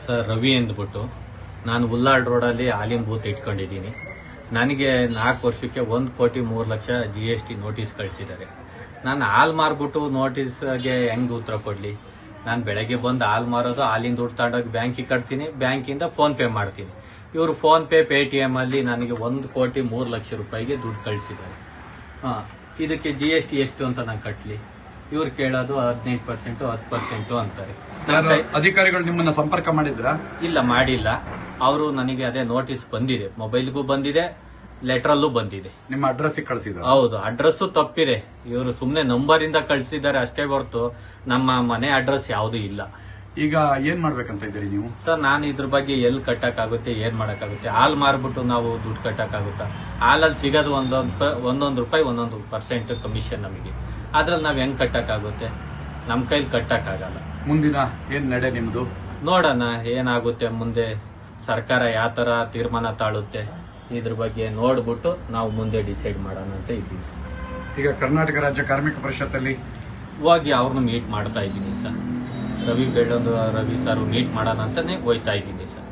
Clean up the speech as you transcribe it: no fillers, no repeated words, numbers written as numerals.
Sir Ravi ಅಂದ್ಬಿಟ್ಟು ನಾನು ಉಲ್ಲಾಳ್ ರೋಡಲ್ಲಿ ಹಾಲಿನ ಬೂತ್ ಇಟ್ಕೊಂಡಿದ್ದೀನಿ. ನನಗೆ 4 ವರ್ಷಕ್ಕೆ 1,03,00,000 GST ನೋಟಿಸ್ ಕಳಿಸಿದ್ದಾರೆ. ನಾನು ಹಾಲು ಮಾರ್ಬಿಟ್ಟು ನೋಟಿಸ್ಗೆ ಹೆಂಗ್ ಉತ್ತರ ಕೊಡ್ಲಿ? ನಾನು ಬೆಳಗ್ಗೆ ಬಂದು ಹಾಲು ಮಾರೋದು, ಹಾಲಿನ ದುಡ್ಡು ತಗೊಂಡೋಗಿ ಬ್ಯಾಂಕಿಗೆ ಕಟ್ತೀನಿ, ಬ್ಯಾಂಕಿಂದ ಫೋನ್ ಪೇ ಮಾಡ್ತೀನಿ. ಇವರು ಫೋನ್ ಪೇ ಪೇಟಿಎಂ ಅಲ್ಲಿ ನನಗೆ 1,03,00,000 ರೂಪಾಯಿಗೆ ದುಡ್ಡು ಕಳಿಸಿದ್ದಾರೆ. ಇದಕ್ಕೆ GST ಎಷ್ಟು ಅಂತ ನಾನು ಕಟ್ಲಿ? ಇವ್ರು ಕೇಳೋದು 18%, 10% ಅಂತಾರೆ. ಅಧಿಕಾರಿಗಳು ನಿಮ್ಮನ್ನ ಸಂಪರ್ಕ ಮಾಡಿದ್ರ? ಇಲ್ಲ, ಮಾಡಿಲ್ಲ. ಅವರು ನನಗೆ ಅದೇ ನೋಟಿಸ್ ಬಂದಿದೆ, ಮೊಬೈಲ್ಗೂ ಬಂದಿದೆ, ಲೆಟರಲ್ಲೂ ಬಂದಿದೆ. ನಿಮ್ಮ ಅಡ್ರೆಸ್ ಕಳಿಸಿದ? ಹೌದು, ಅಡ್ರೆಸ್ ತಪ್ಪಿದೆ. ಇವರು ಸುಮ್ನೆ ನಂಬರ್ ಇಂದ ಕಳಿಸಿದ್ದಾರೆ ಅಷ್ಟೇ ಹೊರತು ನಮ್ಮ ಮನೆ ಅಡ್ರೆಸ್ ಯಾವುದು ಇಲ್ಲ. ಈಗ ಏನ್ ಮಾಡ್ಬೇಕಂತ ಇದ್ದೀರಿ ನೀವು? ಸರ್, ನಾನು ಇದ್ರ ಬಗ್ಗೆ ಎಲ್ಲಿ ಕಟ್ಟಕ್ಕಾಗುತ್ತೆ, ಏನ್ ಮಾಡಕ್ಕಾಗುತ್ತೆ? ಹಾಲು ಮಾರ್ಬಿಟ್ಟು ನಾವು ದುಡ್ಡು ಕಟ್ಟಕ್ಕಾಗುತ್ತಾ? ಹಾಲಲ್ಲಿ ಸಿಗೋದು ಒಂದೊಂದು ರೂಪಾಯಿ 1% ಕಮಿಷನ್ ನಮಗೆ. ಅದ್ರಲ್ಲಿ ನಾವ್ ಹೆಂಗ್ ಕಟ್ಟಕ್ಕಾಗುತ್ತೆ? ನಮ್ ಕೈಲಿ ಕಟ್ಟಕ್ಕಾಗಲ್ಲ. ಮುಂದಿನ ಏನ್ ನಡೆ ನಿಮ್ದು? ನೋಡೋಣ ಏನಾಗುತ್ತೆ ಮುಂದೆ, ಸರ್ಕಾರ ಯಾವ ತರ ತೀರ್ಮಾನ ತಾಳುತ್ತೆ ಇದ್ರ ಬಗ್ಗೆ ನೋಡ್ಬಿಟ್ಟು ನಾವು ಮುಂದೆ ಡಿಸೈಡ್ ಮಾಡೋಣ ಅಂತ ಇದ್ದೀವಿ ಸರ್. ಈಗ ಕರ್ನಾಟಕ ರಾಜ್ಯ ಕಾರ್ಮಿಕ ಪರಿಷತ್ತಲ್ಲಿ ಹೋಗಿ ಅವ್ರನ್ನ ಮೀಟ್ ಮಾಡ್ತಾ ಇದ್ದೀನಿ ಸರ್. ರವಿ ಸರ್ ಮೀಟ್ ಮಾಡೋಣ ಅಂತಾನೆ ಹೋಯ್ತಾ ಇದ್ದೀನಿ ಸರ್.